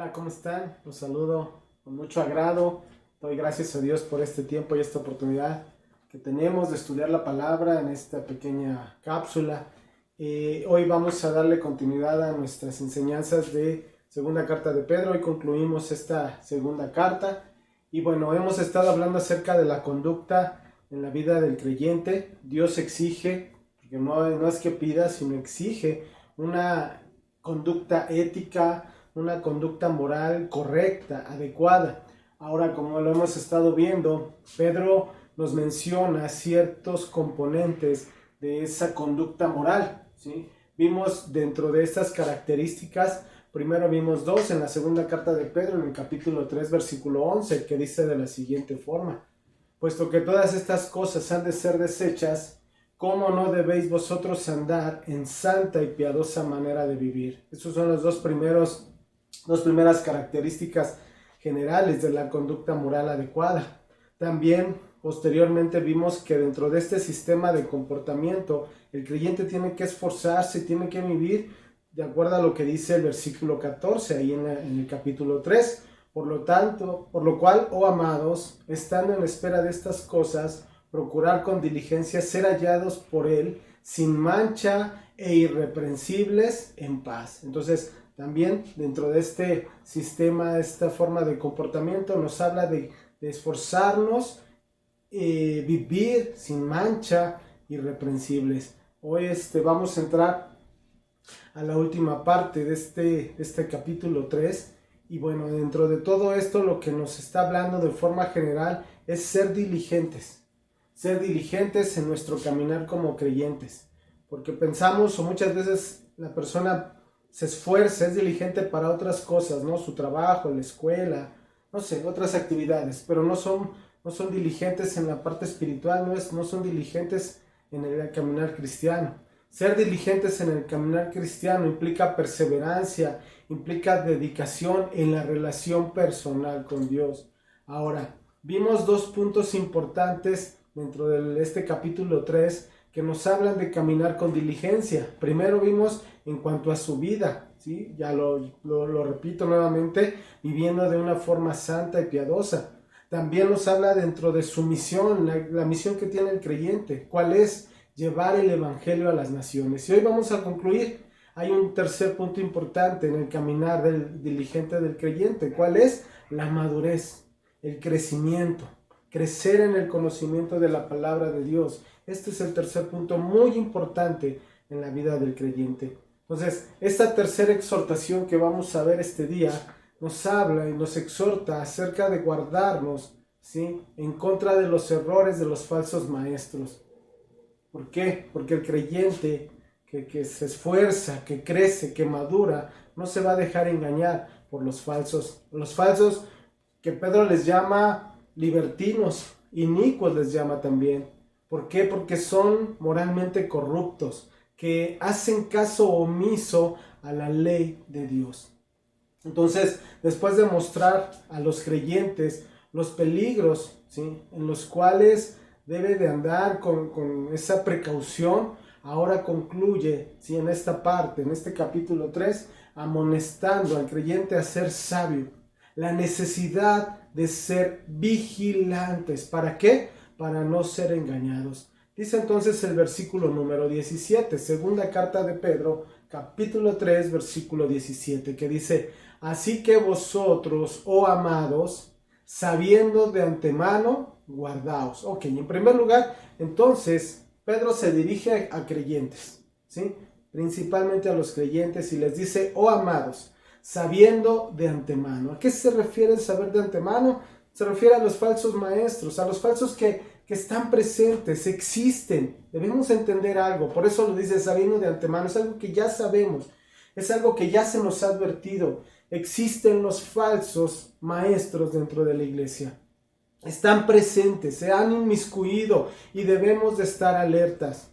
Hola, ¿cómo están? Los saludo con mucho agrado. Doy gracias a Dios por este tiempo y esta oportunidad que tenemos de estudiar la palabra en esta pequeña cápsula. Hoy vamos a darle continuidad a nuestras enseñanzas de segunda carta de Pedro. Hoy concluimos esta segunda carta. Y bueno, hemos estado hablando acerca de la conducta en la vida del creyente. Dios exige, porque no es que pida, sino exige una conducta ética, una conducta moral correcta, adecuada. Ahora, como lo hemos estado viendo, Pedro nos menciona ciertos componentes de esa conducta moral, ¿sí? Vimos dentro de estas características, primero vimos dos en la segunda carta de Pedro, en el capítulo 3, versículo 11, que dice de la siguiente forma: puesto que todas estas cosas han de ser desechas, ¿cómo no debéis vosotros andar en santa y piadosa manera de vivir? Estos son los dos primeras características generales de la conducta moral adecuada. También posteriormente vimos que dentro de este sistema de comportamiento el creyente tiene que esforzarse, tiene que vivir de acuerdo a lo que dice el versículo 14 ahí en el capítulo 3. Por lo cual, oh amados, estando en espera de estas cosas, procurar con diligencia ser hallados por él sin mancha e irreprensibles en paz. Entonces, también dentro de este sistema, esta forma de comportamiento nos habla de esforzarnos, vivir sin mancha, irreprensibles. Hoy vamos a entrar a la última parte de este capítulo 3. Y bueno, dentro de todo esto lo que nos está hablando de forma general es ser diligentes en nuestro caminar como creyentes. Porque pensamos, o muchas veces la persona se esfuerza, es diligente para otras cosas, ¿no? Su trabajo, la escuela, no sé, otras actividades, pero no son diligentes en la parte espiritual, no son diligentes en el caminar cristiano. Ser diligentes en el caminar cristiano implica perseverancia, implica dedicación en la relación personal con Dios. Ahora, vimos dos puntos importantes dentro de este capítulo 3 que nos hablan de caminar con diligencia. Primero vimos en cuanto a su vida, ¿sí? Ya lo repito nuevamente, viviendo de una forma santa y piadosa. También nos habla dentro de su misión, la misión que tiene el creyente. ¿Cuál es? Llevar el evangelio a las naciones. Y hoy vamos a concluir. Hay un tercer punto importante en el caminar del diligente del creyente. ¿Cuál es? La madurez, el crecimiento, crecer en el conocimiento de la palabra de Dios. Este es el tercer punto muy importante en la vida del creyente. Entonces, esta tercera exhortación que vamos a ver este día nos habla y nos exhorta acerca de guardarnos, ¿sí?, en contra de los errores de los falsos maestros. ¿Por qué? Porque el creyente que se esfuerza, que crece, que madura, no se va a dejar engañar por los falsos. Los falsos que Pedro les llama libertinos, inicuos les llama también. ¿Por qué? Porque son moralmente corruptos, que hacen caso omiso a la ley de Dios. Entonces, después de mostrar a los creyentes los peligros, ¿sí?, en los cuales debe de andar con esa precaución, ahora concluye, ¿sí?, en esta parte, en este capítulo 3, amonestando al creyente a ser sabio. La necesidad de ser vigilantes. ¿Para qué? Para no ser engañados. Dice entonces el versículo número 17, segunda carta de Pedro, capítulo 3, versículo 17, que dice: así que vosotros, oh amados, sabiendo de antemano, guardaos. Ok, en primer lugar, entonces, Pedro se dirige a creyentes, ¿sí?, principalmente a los creyentes, y les dice: oh amados, sabiendo de antemano. ¿A qué se refiere el saber de antemano? Se refiere a los falsos maestros, a los falsos que están presentes, existen. Debemos entender algo, por eso lo dice sabiendo de antemano. Es algo que ya sabemos, es algo que ya se nos ha advertido. Existen los falsos maestros dentro de la iglesia. Están presentes, se han inmiscuido y debemos de estar alertas.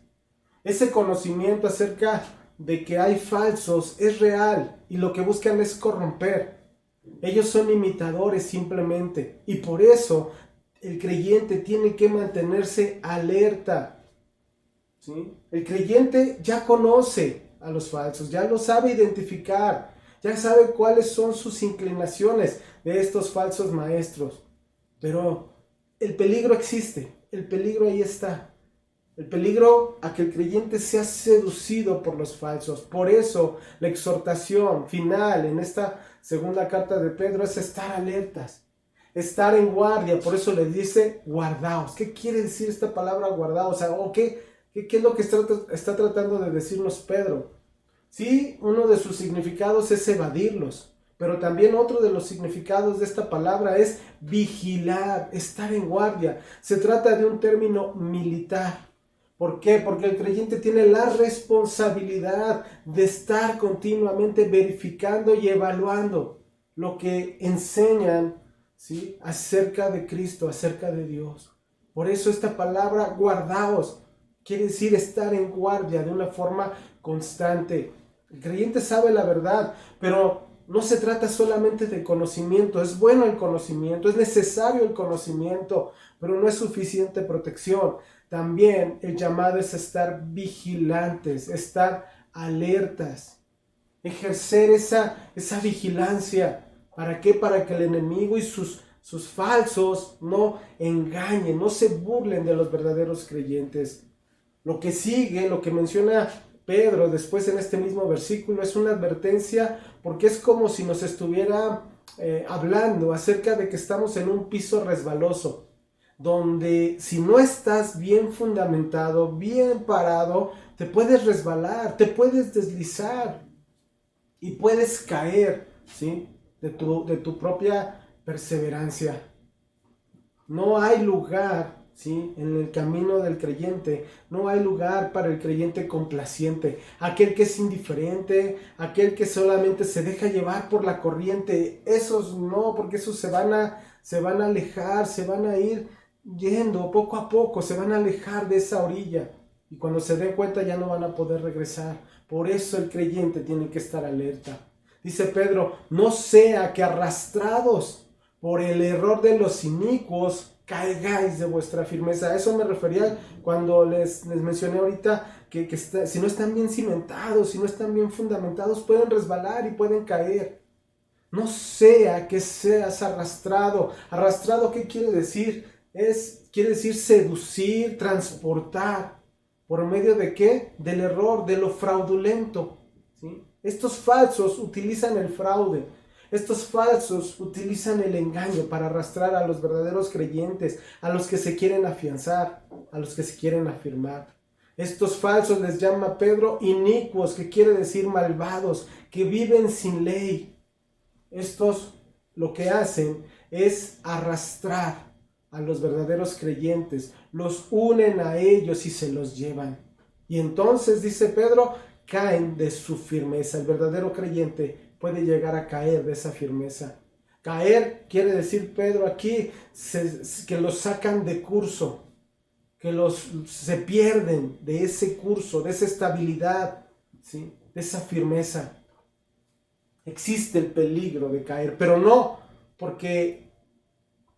Ese conocimiento acerca de que hay falsos es real y lo que buscan es corromper. Ellos son imitadores simplemente, y por eso el creyente tiene que mantenerse alerta, ¿sí? El creyente ya conoce a los falsos, ya lo sabe identificar. ya sabe cuáles son sus inclinaciones de estos falsos maestros. Pero el peligro existe, el peligro ahí está. El peligro a que el creyente sea seducido por los falsos. Por eso la exhortación final en esta segunda carta de Pedro es estar alertas, estar en guardia. Por eso le dice guardaos. ¿Qué quiere decir esta palabra guardaos? ¿O qué es lo que está tratando de decirnos Pedro? Sí, uno de sus significados es evadirlos. Pero también otro de los significados de esta palabra es vigilar, estar en guardia. Se trata de un término militar. ¿Por qué? Porque el creyente tiene la responsabilidad de estar continuamente verificando y evaluando lo que enseñan, ¿sí?, acerca de Cristo, acerca de Dios. Por eso esta palabra guardaos quiere decir estar en guardia de una forma constante. El creyente sabe la verdad, pero no se trata solamente de conocimiento. Es bueno el conocimiento, es necesario el conocimiento, pero no es suficiente protección. También el llamado es estar vigilantes, estar alertas, ejercer esa vigilancia. ¿Para qué? Para que el enemigo y sus falsos no engañen, no se burlen de los verdaderos creyentes. Lo que sigue, lo que menciona Pedro después en este mismo versículo, es una advertencia, porque es como si nos estuviera hablando acerca de que estamos en un piso resbaloso, donde si no estás bien fundamentado, bien parado, te puedes resbalar, te puedes deslizar y puedes caer, ¿sí?, de tu propia perseverancia. No hay lugar, ¿sí?, en el camino del creyente. No hay lugar para el creyente complaciente, aquel que es indiferente, aquel que solamente se deja llevar por la corriente. Esos no, porque esos se van a alejar, se van a ir yendo poco a poco, se van a alejar de esa orilla, y cuando se den cuenta ya no van a poder regresar. Por eso el creyente tiene que estar alerta. Dice Pedro, no sea que arrastrados por el error de los inicuos caigáis de vuestra firmeza. A eso me refería cuando les mencioné ahorita que si no están bien cimentados, si no están bien fundamentados, pueden resbalar y pueden caer. No sea que seas arrastrado. ¿Arrastrado qué quiere decir? Quiere decir seducir, transportar. ¿Por medio de qué? Del error, de lo fraudulento, ¿sí? Estos falsos utilizan el fraude. Estos falsos utilizan el engaño para arrastrar a los verdaderos creyentes, a los que se quieren afianzar, a los que se quieren afirmar. Estos falsos les llama Pedro inicuos, que quiere decir malvados, que viven sin ley. Estos lo que hacen es arrastrar a los verdaderos creyentes, los unen a ellos y se los llevan. Y entonces, dice Pedro, caen de su firmeza. El verdadero creyente puede llegar a caer de esa firmeza. Caer quiere decir Pedro aquí que los sacan de curso, que se pierden de ese curso, de esa estabilidad, ¿sí?, de esa firmeza. Existe el peligro de caer, pero no porque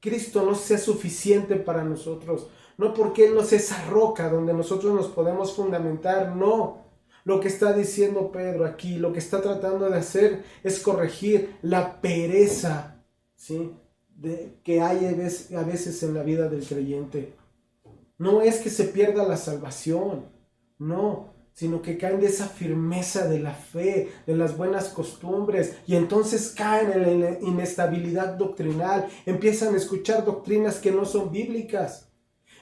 Cristo no sea suficiente para nosotros, no porque Él no sea esa roca donde nosotros nos podemos fundamentar, no. Lo que está diciendo Pedro aquí, lo que está tratando de hacer es corregir la pereza, ¿sí?, que hay a veces en la vida del creyente. No es que se pierda la salvación, no, sino que caen de esa firmeza de la fe, de las buenas costumbres, y entonces caen en la inestabilidad doctrinal, empiezan a escuchar doctrinas que no son bíblicas,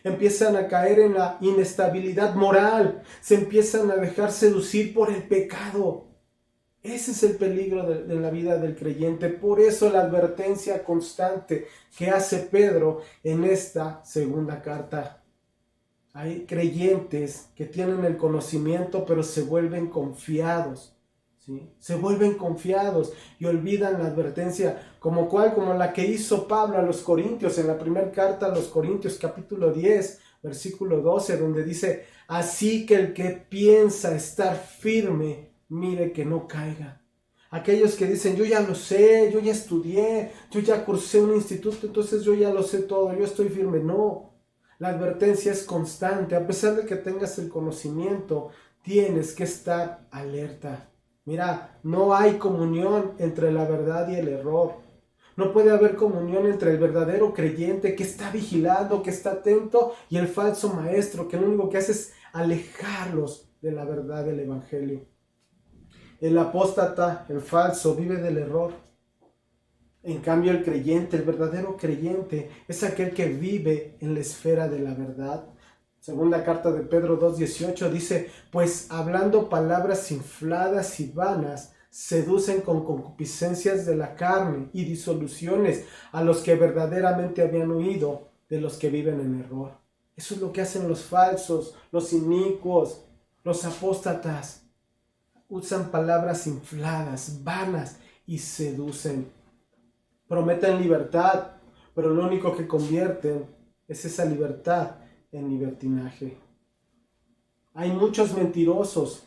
empiezan a caer en la inestabilidad moral, se empiezan a dejar seducir por el pecado. Ese es el peligro de la vida del creyente. Por eso la advertencia constante que hace Pedro en esta segunda carta. Hay creyentes que tienen el conocimiento, pero se vuelven confiados, ¿sí? Se vuelven confiados y olvidan la advertencia, como la que hizo Pablo a los Corintios, en la primera carta a los Corintios, capítulo 10, versículo 12, donde dice, así que el que piensa estar firme, mire que no caiga. Aquellos que dicen, yo ya lo sé, yo ya estudié, yo ya cursé un instituto, entonces yo ya lo sé todo, yo estoy firme. No. La advertencia es constante. A pesar de que tengas el conocimiento, tienes que estar alerta. Mira, no hay comunión entre la verdad y el error. No puede haber comunión entre el verdadero creyente que está vigilando, que está atento, y el falso maestro que lo único que hace es alejarlos de la verdad del evangelio. El apóstata, el falso, vive del error. En cambio, el creyente, el verdadero creyente, es aquel que vive en la esfera de la verdad. Segunda carta de Pedro 2:18 dice, pues hablando palabras infladas y vanas, seducen con concupiscencias de la carne y disoluciones a los que verdaderamente habían huido de los que viven en error. Eso es lo que hacen los falsos, los inicuos, los apóstatas. Usan palabras infladas, vanas y seducen. Prometen libertad, pero lo único que convierten es esa libertad en libertinaje. Hay muchos mentirosos,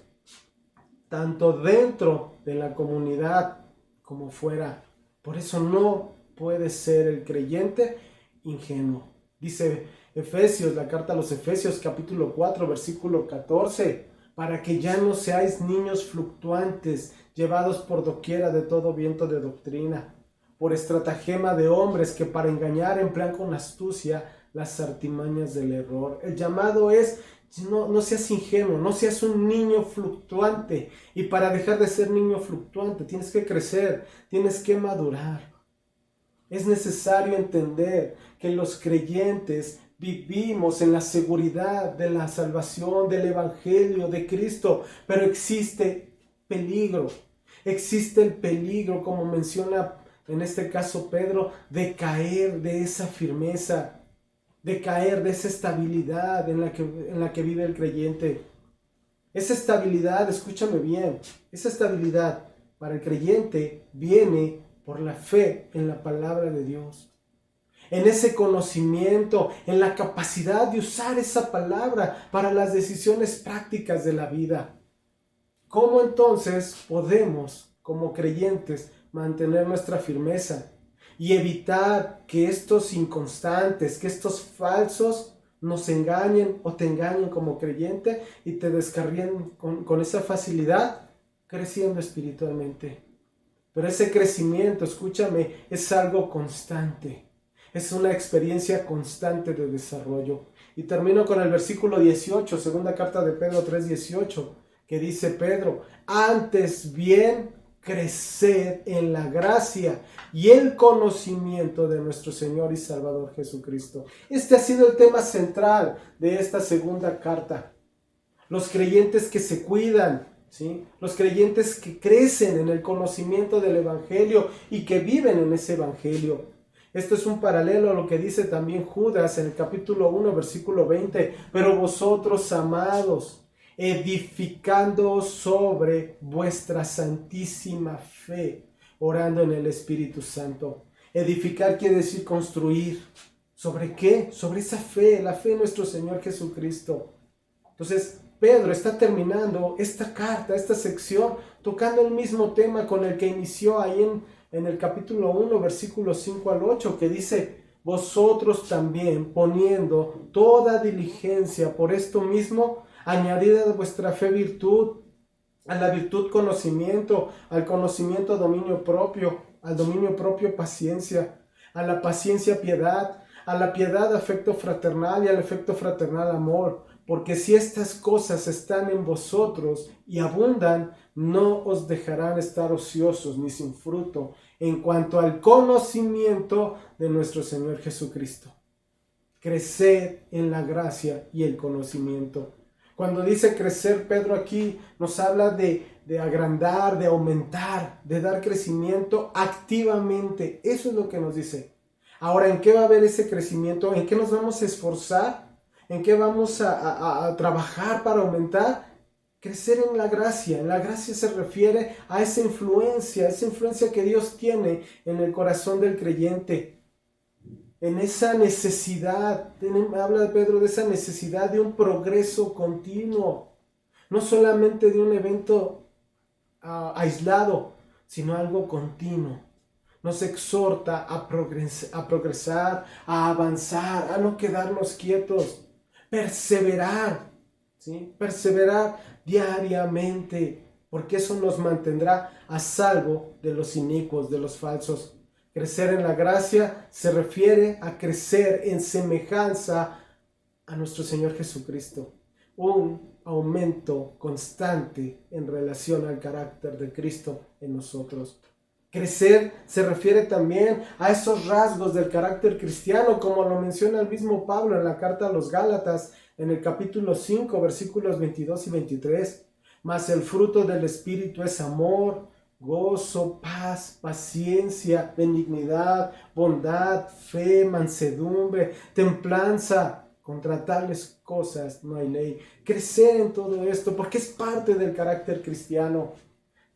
tanto dentro de la comunidad como fuera. Por eso no puede ser el creyente ingenuo. Dice Efesios, la carta a los Efesios, capítulo 4, versículo 14, para que ya no seáis niños fluctuantes, llevados por doquiera de todo viento de doctrina, por estratagema de hombres que para engañar emplean con astucia las artimañas del error. El llamado es, no seas ingenuo, no seas un niño fluctuante. Y para dejar de ser niño fluctuante tienes que crecer, tienes que madurar. Es necesario entender que los creyentes vivimos en la seguridad de la salvación, del evangelio de Cristo, pero existe peligro. Existe el peligro, como menciona en este caso Pedro, de caer de esa firmeza, de caer de esa estabilidad en la que vive el creyente. Esa estabilidad, escúchame bien, esa estabilidad para el creyente viene por la fe en la palabra de Dios, en ese conocimiento, en la capacidad de usar esa palabra para las decisiones prácticas de la vida. ¿Cómo entonces podemos, como creyentes, mantener nuestra firmeza y evitar que estos inconstantes, que estos falsos nos engañen o te engañen como creyente y te descarríen con esa facilidad? Creciendo espiritualmente. Pero ese crecimiento, escúchame, es algo constante. Es una experiencia constante de desarrollo. Y termino con el versículo 18, segunda carta de Pedro 3:18, que dice Pedro, antes bien crecer en la gracia y el conocimiento de nuestro Señor y Salvador Jesucristo. Este ha sido el tema central de esta segunda carta. Los creyentes que se cuidan, ¿sí? Los creyentes que crecen en el conocimiento del Evangelio y que viven en ese Evangelio. Esto es un paralelo a lo que dice también Judas en el capítulo 1, versículo 20. Pero vosotros, amados, edificando sobre vuestra santísima fe, orando en el Espíritu Santo. Edificar quiere decir construir. ¿Sobre qué? Sobre esa fe, la fe en nuestro Señor Jesucristo. Entonces, Pedro está terminando esta carta, esta sección, tocando el mismo tema con el que inició ahí en el capítulo 1, versículos 5 al 8, que dice, vosotros también poniendo toda diligencia por esto mismo, añadid a vuestra fe virtud, a la virtud conocimiento, al conocimiento dominio propio, al dominio propio paciencia, a la paciencia piedad, a la piedad afecto fraternal y al afecto fraternal amor. Porque si estas cosas están en vosotros y abundan, no os dejarán estar ociosos ni sin fruto en cuanto al conocimiento de nuestro Señor Jesucristo. Creced en la gracia y el conocimiento. Cuando dice crecer, Pedro aquí nos habla de agrandar, de aumentar, de dar crecimiento activamente. Eso es lo que nos dice. Ahora, ¿en qué va a haber ese crecimiento? ¿En qué nos vamos a esforzar? ¿En qué vamos a trabajar para aumentar? Crecer en la gracia. En la gracia se refiere a esa influencia que Dios tiene en el corazón del creyente. En esa necesidad, habla Pedro de esa necesidad de un progreso continuo. No solamente de un evento aislado, sino algo continuo. Nos exhorta a progresar, a avanzar, a no quedarnos quietos. Perseverar, ¿sí? Perseverar diariamente. porque eso nos mantendrá a salvo de los inicuos, de los falsos. Crecer en la gracia se refiere a crecer en semejanza a nuestro Señor Jesucristo. Un aumento constante en relación al carácter de Cristo en nosotros. Crecer se refiere también a esos rasgos del carácter cristiano, como lo menciona el mismo Pablo en la carta a los Gálatas, en el capítulo 5, versículos 22 y 23. Mas el fruto del Espíritu es amor, gozo, paz, paciencia, benignidad, bondad, fe, mansedumbre, templanza. Contra tales cosas no hay ley. Crecer en todo esto, porque es parte del carácter cristiano.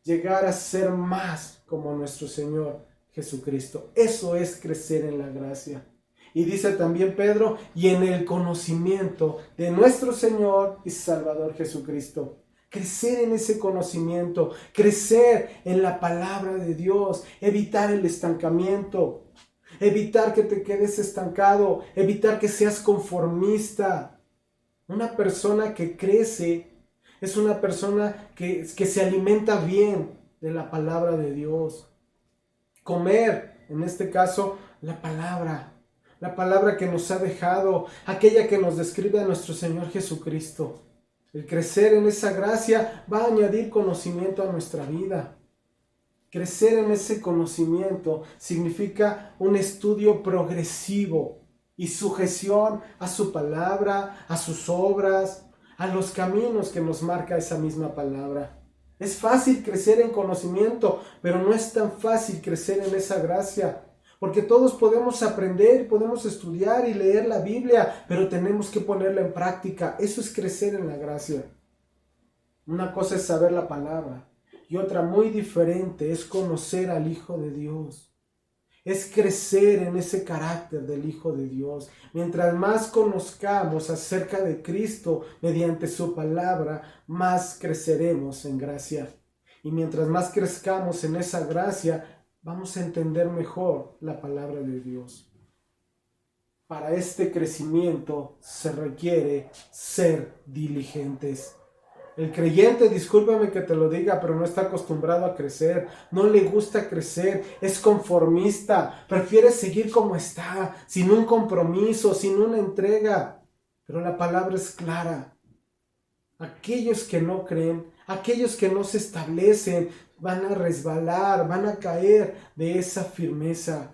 Llegar a ser más como nuestro Señor Jesucristo. Eso es crecer en la gracia. Y dice también Pedro, y en el conocimiento de nuestro Señor y Salvador Jesucristo. Crecer en ese conocimiento, crecer en la palabra de Dios, evitar el estancamiento, evitar que te quedes estancado, evitar que seas conformista. Una persona que crece es una persona que se alimenta bien de la palabra de Dios. Comer, en este caso, la palabra que nos ha dejado, aquella que nos describe a nuestro Señor Jesucristo. El crecer en esa gracia va a añadir conocimiento a nuestra vida. Crecer en ese conocimiento significa un estudio progresivo y sujeción a su palabra, a sus obras, a los caminos que nos marca esa misma palabra. Es fácil crecer en conocimiento, pero no es tan fácil crecer en esa gracia. Porque todos podemos aprender, podemos estudiar y leer la Biblia, pero tenemos que ponerla en práctica. Eso es crecer en la gracia. Una cosa es saber la palabra y otra muy diferente es conocer al Hijo de Dios. Es crecer en ese carácter del Hijo de Dios. Mientras más conozcamos acerca de Cristo mediante su palabra, más creceremos en gracia. Y mientras más crezcamos en esa gracia, vamos a entender mejor la palabra de Dios. Para este crecimiento se requiere ser diligentes. El creyente, discúlpame que te lo diga, pero no está acostumbrado a crecer, no le gusta crecer, es conformista, prefiere seguir como está, sin un compromiso, sin una entrega. Pero la palabra es clara. Aquellos que no creen, aquellos que no se establecen, van a resbalar, van a caer de esa firmeza.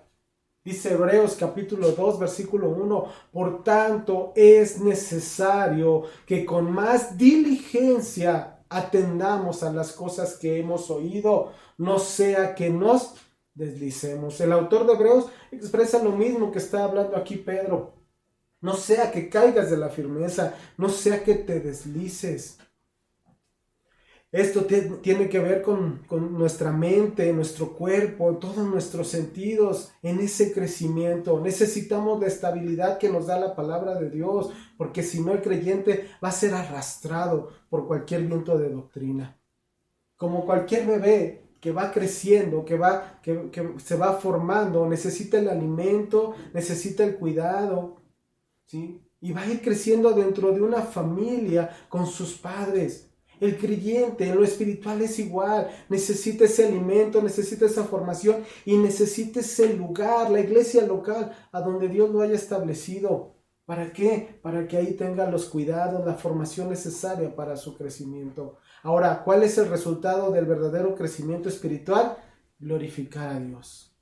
Dice Hebreos capítulo 2, versículo 1, por tanto es necesario que con más diligencia atendamos a las cosas que hemos oído, no sea que nos deslicemos. El autor de Hebreos expresa lo mismo que está hablando aquí Pedro. No sea que caigas de la firmeza, no sea que te deslices. Esto tiene que ver con nuestra mente, nuestro cuerpo, todos nuestros sentidos en ese crecimiento. Necesitamos la estabilidad que nos da la palabra de Dios, porque si no el creyente va a ser arrastrado por cualquier viento de doctrina. Como cualquier bebé que va creciendo, que se va formando, necesita el alimento, necesita el cuidado, ¿sí? Y va a ir creciendo dentro de una familia con sus padres. El creyente en lo espiritual es igual, necesita ese alimento, necesita esa formación y necesita ese lugar, la iglesia local, a donde Dios lo haya establecido. ¿Para qué? Para que ahí tenga los cuidados, la formación necesaria para su crecimiento. Ahora, ¿cuál es el resultado del verdadero crecimiento espiritual? Glorificar a Dios.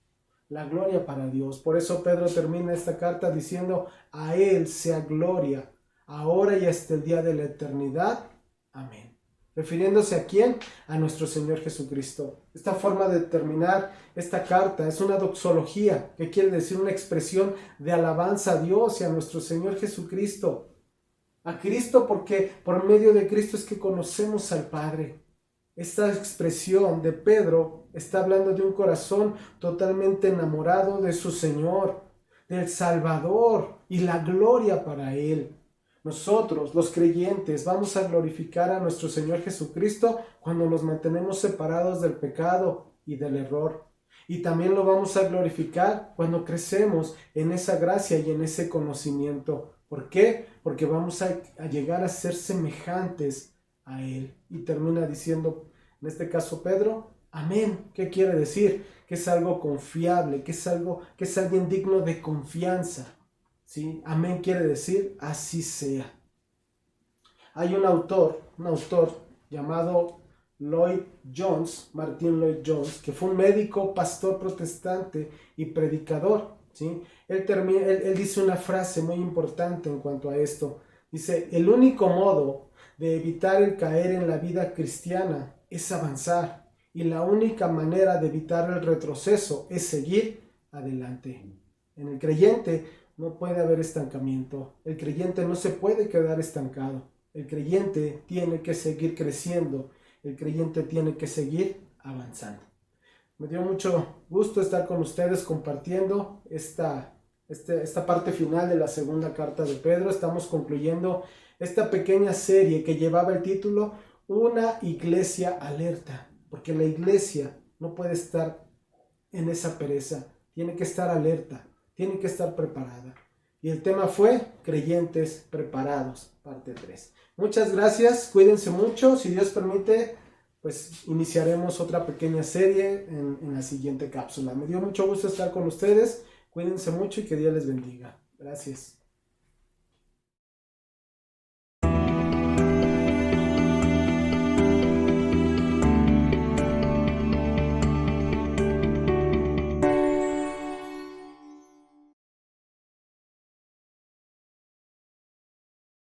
La gloria para Dios. Por eso Pedro termina esta carta diciendo, a Él sea gloria, ahora y hasta el día de la eternidad. Amén. Refiriéndose a quién? A nuestro Señor Jesucristo. Esta forma de terminar esta carta es una doxología, que quiere decir una expresión de alabanza a Dios y a nuestro Señor Jesucristo. A Cristo porque por medio de Cristo es que conocemos al Padre. Esta expresión de Pedro está hablando de un corazón totalmente enamorado de su Señor, del Salvador y la gloria para Él. Nosotros, los creyentes, vamos a glorificar a nuestro Señor Jesucristo cuando nos mantenemos separados del pecado y del error. Y también lo vamos a glorificar cuando crecemos en esa gracia y en ese conocimiento. ¿Por qué? Porque vamos a llegar a ser semejantes a Él. Y termina diciendo en este caso Pedro, amén. ¿Qué quiere decir? Que es algo confiable, que es alguien digno de confianza. ¿Sí? Amén quiere decir así sea. Hay un autor llamado Lloyd Jones, Martin Lloyd Jones, que fue un médico, pastor protestante y predicador. ¿Sí? Él dice una frase muy importante en cuanto a esto. Dice, el único modo de evitar el caer en la vida cristiana es avanzar, y la única manera de evitar el retroceso es seguir adelante. En el creyente no puede haber estancamiento. El creyente no se puede quedar estancado. El creyente tiene que seguir creciendo. El creyente tiene que seguir avanzando. Me dio mucho gusto estar con ustedes compartiendo esta parte final de la segunda carta de Pedro. Estamos concluyendo esta pequeña serie que llevaba el título Una iglesia alerta, porque la iglesia no puede estar en esa pereza, tiene que estar alerta, tiene que estar preparada. Y el tema fue creyentes preparados, parte 3. Muchas gracias, cuídense mucho, si Dios permite, pues iniciaremos otra pequeña serie en la siguiente cápsula. Me dio mucho gusto estar con ustedes, cuídense mucho y que Dios les bendiga. Gracias.